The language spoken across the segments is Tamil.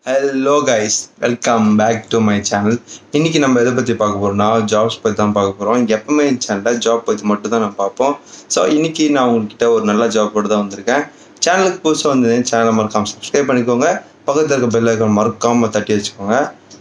Hello guys, welcome back to my channel. இன்றைக்கி நம்ம எதை பற்றி பார்க்க போகிறோம்னா ஜாப்ஸ் பற்றி தான் பார்க்க போகிறோம். எப்பவுமே இந்த சேனலில் ஜாப் பற்றி மட்டும் தான் நான் பார்ப்போம். ஸோ இன்றைக்கி நான் உங்கள்கிட்ட ஒரு நல்ல ஜாப்போடு தான் வந்திருக்கேன். சேனலுக்கு புதுசாக வந்து சேனலை மறக்காமல் சப்ஸ்கிரைப் பண்ணிக்கோங்க. பக்கத்தில் இருக்க பெல் ஐக்கான் மறக்காமல் தட்டி வச்சுக்கோங்க.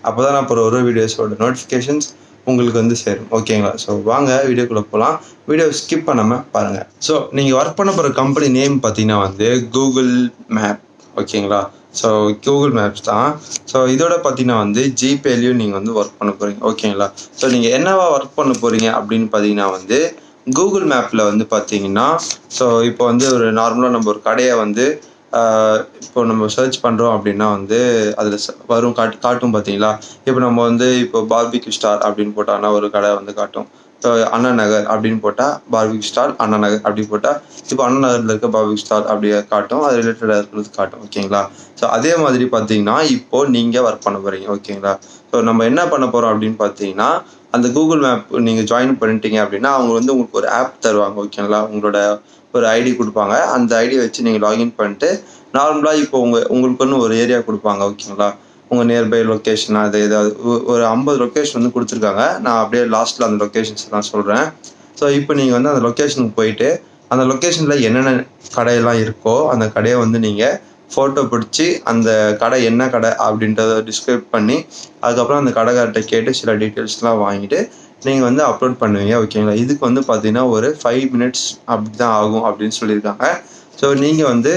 அப்போ தான் நான் அப்புறம் ஒரு வீடியோஸோட நோட்டிஃபிகேஷன்ஸ் உங்களுக்கு வந்து சேரும். ஓகேங்களா? ஸோ வாங்க வீடியோக்குள்ளே போகலாம். வீடியோ ஸ்கிப் பண்ணாமல் பாருங்கள். ஸோ நீங்கள் ஒர்க் பண்ண போகிற கம்பெனி நேம் பார்த்தீங்கன்னா வந்து கூகுள் மேப். ஓகேங்களா? ஸோ கூகுள் மேப்ஸ் தான். ஸோ இதோட பார்த்தீங்கன்னா வந்து ஜிபேலையும் நீங்கள் வந்து ஒர்க் பண்ண போகிறீங்க. ஓகேங்களா? ஸோ நீங்கள் என்னவா ஒர்க் பண்ண போகிறீங்க அப்படின்னு பார்த்தீங்கன்னா வந்து கூகுள் மேப்பில் வந்து பார்த்தீங்கன்னா, ஸோ இப்போ வந்து ஒரு நார்மலாக நம்ம ஒரு கடையை வந்து இப்போ நம்ம சர்ச் பண்ணுறோம் அப்படின்னா வந்து அதில் வரும் காட்டும் பார்த்தீங்களா? இப்போ நம்ம வந்து இப்போ பார்பிக்யூ ஸ்டார் அப்படின்னு போட்டோம்னா ஒரு கடை வந்து காட்டும். ஸோ அண்ணா நகர் அப்படின்னு போட்டால் பார்பிக்யூ ஸ்டார் அண்ணா நகர் அப்படி போட்டால் இப்போ அண்ணா நகரில் இருக்க பார்பிக்யூ ஸ்டார் அப்படி காட்டும். அது ரிலேட்டடாக இருக்கிறது காட்டும். ஓகேங்களா? ஸோ அதே மாதிரி பார்த்தீங்கன்னா இப்போது நீங்கள் ஒர்க் பண்ண போகிறீங்க. ஓகேங்களா? ஸோ நம்ம என்ன பண்ண போகிறோம் அப்படின்னு பார்த்தீங்கன்னா, அந்த கூகுள் மேப் நீங்கள் ஜாயின் பண்ணிட்டீங்க அப்படின்னா அவங்க வந்து உங்களுக்கு ஒரு ஆப் தருவாங்க. ஓகேங்களா? உங்களோட ஒரு ஐடி கொடுப்பாங்க. அந்த ஐடியை வச்சு நீங்கள் லாகின் பண்ணிட்டு நார்மலாக இப்போ உங்களுக்குன்னு ஒரு ஏரியா கொடுப்பாங்க. ஓகேங்களா? உங்கள் நியர்பை லொக்கேஷன் அது ஏதாவது ஒரு 50 லொக்கேஷன் வந்து கொடுத்துருக்காங்க. நான் அப்படியே லாஸ்ட்டில் அந்த லொக்கேஷன்ஸ் தான் சொல்கிறேன். ஸோ இப்போ நீங்கள் வந்து அந்த லொக்கேஷனுக்கு போயிட்டு அந்த லொக்கேஷனில் என்னென்ன கடையெல்லாம் இருக்கோ அந்த கடையை வந்து நீங்கள் ஃபோட்டோ பிடிச்சி அந்த கடை என்ன கடை அப்படின்றத டிஸ்கிரைப் பண்ணி அதுக்கப்புறம் அந்த கடைக்கார்ட்ட கேட்டு சில டீட்டெயில்ஸ்லாம் வாங்கிட்டு நீங்கள் வந்து அப்லோட் பண்ணுவீங்க. ஓகேங்களா? இதுக்கு வந்து பார்த்தீங்கன்னா ஒரு 5 மினிட்ஸ் அப்படி தான் ஆகும் அப்படின்னு சொல்லியிருக்காங்க. ஸோ நீங்கள் வந்து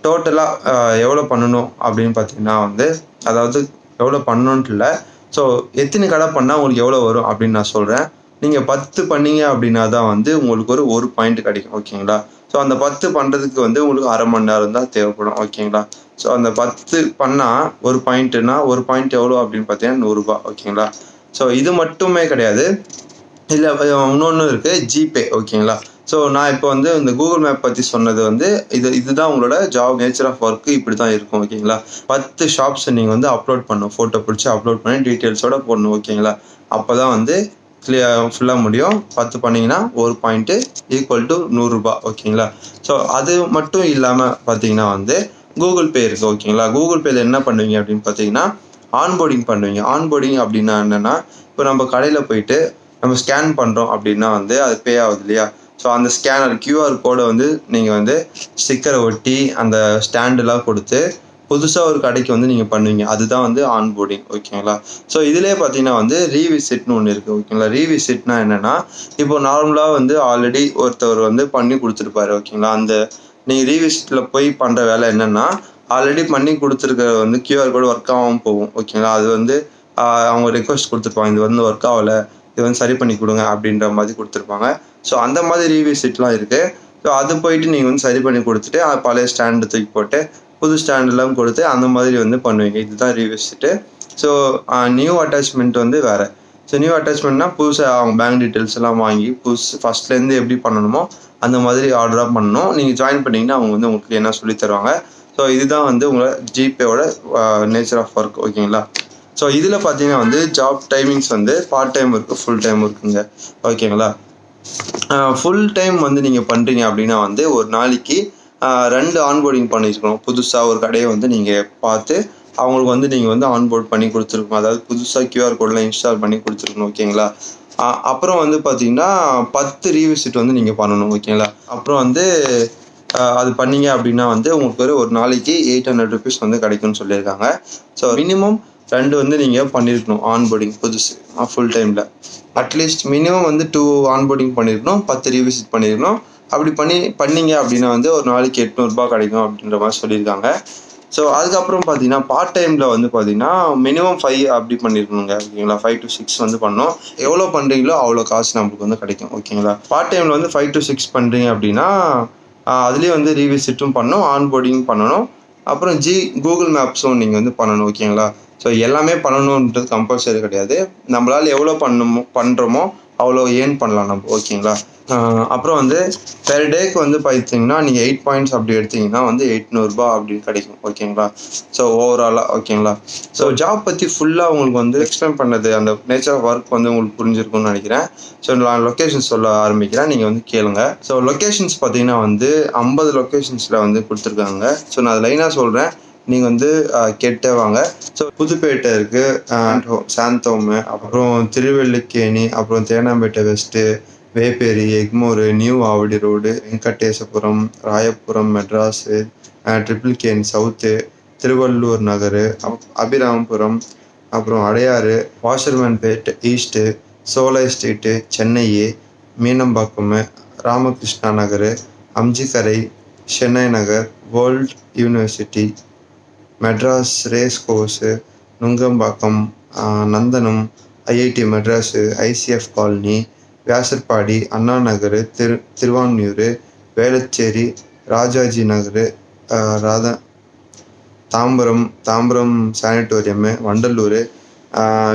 டோட்டலாக எவ்வளோ பண்ணணும் அப்படின்னு பார்த்தீங்கன்னா வந்து, அதாவது எவ்வளோ பண்ணணுன்ட்டு இல்லை, ஸோ எத்தனை கடை பண்ணால் உங்களுக்கு எவ்வளோ வரும் அப்படின்னு நான் சொல்கிறேன். நீங்கள் 10 பண்ணீங்க அப்படின்னா தான் வந்து உங்களுக்கு ஒரு பாயிண்ட் கிடைக்கும். ஓகேங்களா? ஸோ அந்த 10 பண்ணுறதுக்கு வந்து உங்களுக்கு அரை மணி நேரம் தான் தேவைப்படும். ஓகேங்களா? ஸோ அந்த 10 பண்ணால் ஒரு பாயிண்ட்டுனா ஒரு பாயிண்ட் எவ்வளோ அப்படின்னு பார்த்தீங்கன்னா 100 ரூபா. ஓகேங்களா? ஸோ இது மட்டுமே கிடையாது, இல்லை இன்னொன்று இருக்குது ஜிபே. ஓகேங்களா? ஸோ நான் இப்போ வந்து இந்த கூகுள் மேப் பற்றி சொன்னது வந்து இதுதான் உங்களோட ஜாப் நேச்சர் ஆஃப் ஒர்க்கு இப்படி தான் இருக்கும். ஓகேங்களா? 10 ஷாப்ஸை நீங்கள் வந்து அப்லோட் பண்ணணும். ஃபோட்டோ பிடிச்சி அப்லோட் பண்ணி டீட்டெயில்ஸோடு போடணும். ஓகேங்களா? அப்போ தான் வந்து ஃபுல்லாக முடியும். 10 பண்ணிங்கன்னா ஒரு பாயிண்ட்டு ஈக்குவல் டு 100 ரூபா. ஓகேங்களா? ஸோ அது மட்டும் இல்லாமல் பார்த்தீங்கன்னா வந்து கூகுள் பே இருக்குது. ஓகேங்களா? கூகுள் பேயில் என்ன பண்ணுவீங்க அப்படின்னு பார்த்தீங்கன்னா ஆன்போர்டிங் பண்ணுவீங்க. ஆன்போர்டிங் அப்படின்னா என்னென்னா, இப்போ நம்ம கடையில் போயிட்டு நம்ம ஸ்கேன் பண்ணுறோம் அப்படின்னா வந்து அது பே ஆகுது இல்லையா? ஸோ அந்த ஸ்கேனர் QR கோடை வந்து நீங்கள் வந்து ஸ்டிக்கரை ஒட்டி அந்த ஸ்டாண்டெலாம் கொடுத்து புதுசாக ஒரு கடைக்கு வந்து நீங்கள் பண்ணுவீங்க. அதுதான் வந்து ஆன்போர்டிங். ஓகேங்களா? ஸோ இதிலே பார்த்தீங்கன்னா வந்து ரீவிசிட்னு ஒன்று இருக்குது. ஓகேங்களா? ரீவிசிட்னா என்னென்னா, இப்போ நார்மலாக வந்து ஆல்ரெடி ஒருத்தவர் வந்து பண்ணி கொடுத்துருப்பாரு. ஓகேங்களா? அந்த நீங்கள் ரீவிசிட்டில் போய் பண்ணுற வேலை என்னென்னா, ஆல்ரெடி பண்ணி கொடுத்துருக்க வந்து QR கோடு ஒர்க் ஆகாமல் போகும். ஓகேங்களா? அது வந்து அவங்க ரெக்வஸ்ட் கொடுத்துருப்பாங்க, இது வந்து ஒர்க் ஆகலை, இது வந்து சரி பண்ணி கொடுங்க அப்படின்ற மாதிரி கொடுத்துருப்பாங்க. ஸோ அந்த மாதிரி ரீவிசிட்லாம் இருக்குது. ஸோ அது போயிட்டு நீங்கள் வந்து சரி பண்ணி கொடுத்துட்டு பழைய ஸ்டாண்டு தூக்கி போட்டு புது ஸ்டாண்டெல்லாம் கொடுத்து அந்த மாதிரி வந்து பண்ணுவீங்க. இதுதான் ரீவிசிட்டு. ஸோ நியூ அட்டாச்மெண்ட் வந்து வேறு. ஸோ நியூ அட்டாச்மெண்ட்னா புதுசாக அவங்க பேங்க் டீட்டெயில்ஸ் எல்லாம் வாங்கி ஃபஸ்ட்லேருந்து எப்படி பண்ணணுமோ அந்த மாதிரி ஆர்டராக பண்ணணும். நீங்கள் ஜாயின் பண்ணிங்கன்னா அவங்க வந்து உங்களுக்கு என்ன சொல்லி தருவாங்க. ஸோ இதுதான் வந்து உங்களோட ஜிபேவோட நேச்சர் ஆஃப் ஒர்க். ஓகேங்களா? ஸோ இதில் பார்த்தீங்கன்னா வந்து ஜாப் டைமிங்ஸ் வந்து பார்ட் டைம் இருக்குது, ஃபுல் டைம் இருக்குங்க. ஓகேங்களா? ஃபுல் டைம் வந்து நீங்கள் பண்ணுறீங்க அப்படின்னா வந்து ஒரு நாளைக்கு 2 ஆன்போர்டிங் பண்ணியிருக்கணும். புதுசாக ஒரு கடையை வந்து நீங்கள் பார்த்து அவங்களுக்கு வந்து நீங்கள் வந்து ஆன்போர்ட் பண்ணி கொடுத்துருக்கணும். அதாவது புதுசாக QR கோடெலாம் இன்ஸ்டால் பண்ணி கொடுத்துருக்கணும். ஓகேங்களா? அப்புறம் வந்து பார்த்தீங்கன்னா 10 ரீவிசிட் வந்து நீங்கள் பண்ணணும். ஓகேங்களா? அப்புறம் வந்து அது பண்ணீங்க அப்படின்னா வந்து உங்களுக்கு ஒரு நாளைக்கு 800 ருபீஸ் வந்து கிடைக்கும்னு சொல்லியிருக்காங்க. ஸோ மினிமம் 2 வந்து நீங்கள் பண்ணியிருக்கணும் ஆன்போர்டிங் புதுசு ஃபுல் டைமில். அட்லீஸ்ட் மினிமம் வந்து 2 ஆன்போர்டிங் பண்ணியிருக்கணும், 10 ரீவிசிட் பண்ணியிருக்கணும். அப்படி பண்ணீங்க அப்படின்னா வந்து ஒரு நாளைக்கு 800 ரூபா கிடைக்கும் அப்படின்ற மாதிரி சொல்லியிருக்காங்க. ஸோ அதுக்கப்புறம் பார்த்தீங்கன்னா பார்ட் டைமில் வந்து பார்த்தீங்கன்னா மினிமம் 5 அப்படி பண்ணியிருக்கணுங்க. ஓகேங்களா? 5 to 6 வந்து பண்ணோம். எவ்வளோ பண்ணுறீங்களோ அவ்வளோ காசு நம்மளுக்கு வந்து கிடைக்கும். ஓகேங்களா? பார்ட் டைமில் வந்து 5 to 6 பண்ணுறீங்க அப்படின்னா அதுலேயே வந்து ரீவிசிட்டும் பண்ணணும், ஆன்போர்டிங் பண்ணணும், அப்புறம் கூகுள் மேப்ஸும் நீங்கள் வந்து பண்ணணும். ஓகேங்களா? ஸோ எல்லாமே பண்ணணுன்றது கம்பல்சரி கிடையாது. நம்மளால் எவ்வளோ பண்ணுறோமோ அவ்வளோ ஏர்ன் பண்ணலாம் நம்ம. ஓகேங்களா? அப்புறம் வந்து பெர் டேக்கு வந்து பார்த்தீங்கன்னா நீங்கள் 8 பாயிண்ட்ஸ் அப்படி எடுத்தீங்கன்னா வந்து 800 ரூபா அப்படி கிடைக்கும். ஓகேங்களா? ஸோ ஓவராலாக. ஓகேங்களா? ஸோ ஜாப் பற்றி ஃபுல்லாக உங்களுக்கு வந்து எக்ஸ்பிளைன் பண்ணது அந்த நேச்சர் ஆஃப் ஒர்க் வந்து உங்களுக்கு புரிஞ்சிருக்கும்னு நினைக்கிறேன். ஸோ நான் லொக்கேஷன்ஸ் சொல்ல ஆரம்பிக்கிறேன், நீங்கள் வந்து கேளுங்க. ஸோ லொக்கேஷன்ஸ் பார்த்தீங்கன்னா வந்து 50 லொக்கேஷன்ஸில் வந்து கொடுத்துருக்காங்க. ஸோ நான் அது லைனாக சொல்கிறேன், நீங்கள் வந்து கேட்டே வாங்க. ஸோ புதுப்பேட்டை இருக்குது, சாந்தோமு, அப்புறம் திருவல்லிக்கேணி, அப்புறம் Teynampet west, Vepery, Egmore, new Avadi road, Venkatesapuram, Royapuram, Madras, Triplicane south, Thiruvallur Nagar, Abiramapuram, அப்புறம் Adyar, Washermanpet east, Cholai street, Chennai, Meenambakkam, Ramakrishna Nagar, Aminjikarai, Chennai Nagar, world university, Madras race course, Nungambakkam, Nandanam, IIT Madras, ICF colony, Vyasarpadi, Anna Nagar, Thiruvanmiyur, Velachery, Rajaji Nagar, Tambaram sanatorium, Vandalur,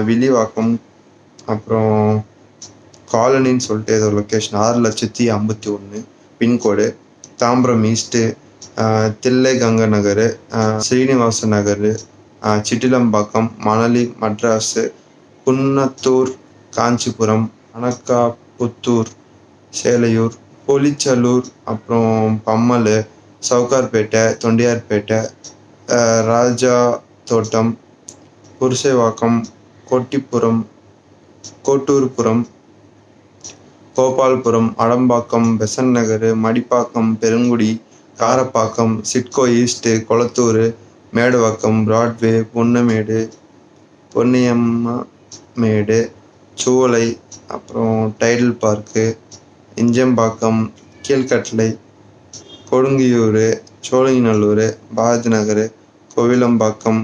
Villivakkam, அப்புறம் காலனின்னு சொல்லிட்டு ஏதோ location 6,51,051 pincode, Tambaram east, Thillai Ganga Nagar, Srinivasa Nagar, சிட்டிலம்பாக்கம், Manali மட்ராஸு, Kunnathur Kanchipuram, அனக்காபுத்தூர் Selaiyur, Pozhichalur, அப்புறம் பம்மல், சவுகார்பேட்டை, தொண்டியார்பேட்டை, ராஜா தோட்டம், புருஷைவாக்கம், கொட்டிப்புரம், கோட்டூர்புரம், கோபால்புரம், அடம்பாக்கம், பெசன் நகர், மடிப்பாக்கம், பெருங்குடி, காரப்பாக்கம், சிட்கோ ஈஸ்ட்டு, கொளத்தூர், மேடுவாக்கம், பிராட்வே, பொன்னியம்மேடு, சூளை, அப்புறம் டைடல் பார்க்கு, இஞ்சம்பாக்கம், கீழ்கட்டளை, கொடுங்கியூர், சோழிங்கநல்லூர், பாரதி நகர், கோவிலம்பாக்கம்,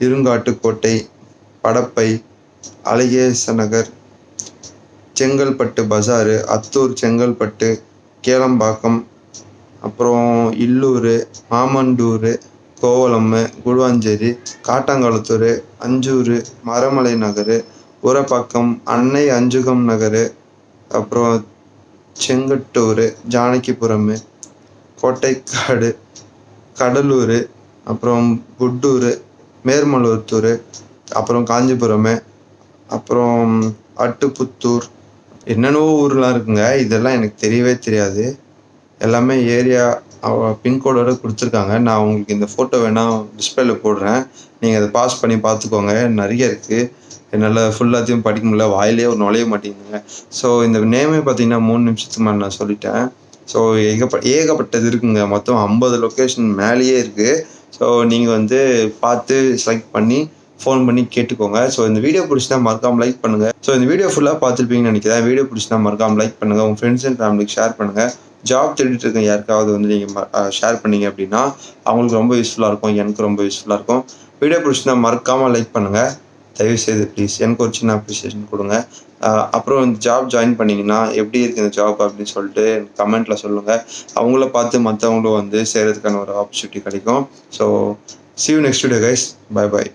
இருங்காட்டுக்கோட்டை, படப்பை, அழகேச நகர், செங்கல்பட்டு பஜாரு, அத்தூர், செங்கல்பட்டு, கேளம்பாக்கம், அப்புறம் இல்லூர், மாமண்டூர், கோவளம், குடுவாஞ்சேரி, காட்டாங்குளத்தூர், அஞ்சூர், மரமலை நகர், ஊரப்பாக்கம், அன்னை அஞ்சுகம் நகர், அப்புறம் செங்கட்டூர், ஜானகிபுரம், கோட்டைக்காடு, கடலூர், அப்புறம் குட்டூர், மேர்மலூத்தூர், அப்புறம் காஞ்சிபுரம், அப்புறம் அட்டுப்புத்தூர், என்னென்னவோ ஊர்லாம் இருக்குங்க. இதெல்லாம் எனக்கு தெரியவே தெரியாது. எல்லாமே ஏரியா பின்கோடோடு கொடுத்துருக்காங்க. நான் உங்களுக்கு இந்த ஃபோட்டோ வேணால் டிஸ்பிளேல போடுறேன். நீங்கள் அதை பாஸ் பண்ணி பார்த்துக்கோங்க. நிறைய இருக்குது. என்னால் ஃபுல்லாத்தையும் படிக்க முடியல, வாயிலே ஒரு நுழைய மாட்டேங்குதுங்க. ஸோ இந்த நேமே பார்த்தீங்கன்னா 3 நிமிஷத்துக்கு மேலே நான் சொல்லிட்டேன். ஸோ ஏகப்பட்டது இருக்குங்க. மொத்தம் 50 லொக்கேஷன் மேலேயே இருக்குது. ஸோ நீங்கள் வந்து பார்த்து செலக்ட் பண்ணி ஃபோன் பண்ணி கேட்டுக்கோங்க. ஸோ இந்த வீடியோ பிடிச்சினா மறக்காமல் லைக் பண்ணுங்கள். ஸோ இந்த வீடியோ ஃபுல்லாக பார்த்துருப்பீங்கன்னு நினைக்கிறேன். வீடியோ பிடிச்சினா மறக்காமல் லைக் பண்ணுங்கள். உங்கள் ஃப்ரெண்ட்ஸ் அண்ட் ஃபேமிலிக்கு ஷேர் பண்ணுங்கள். ஜாப் தேடிட்டு இருக்க யாருக்காவது வந்து நீங்கள் ஷேர் பண்ணீங்க அப்படின்னா அவங்களுக்கு ரொம்ப யூஸ்ஃபுல்லாக இருக்கும், எனக்கு ரொம்ப யூஸ்ஃபுல்லாக இருக்கும். வீடியோ பிடிச்சினா மறக்காமல் லைக் பண்ணுங்கள். தயவுசெய்து ப்ளீஸ் எனக்கு ஒரு சின்ன அப்ரிசியேஷன் கொடுங்க. அப்புறம் இந்த ஜாப் ஜாயின் பண்ணிங்கன்னா எப்படி இருக்குது இந்த ஜாப் அப்படின்னு சொல்லிட்டு கமெண்ட்டில் சொல்லுங்கள். அவங்கள பார்த்து மற்றவங்களும் வந்து செய்கிறதுக்கான ஒரு ஆப்பர்ச்சுனிட்டி கிடைக்கும். So see you next video guys. Bye bye.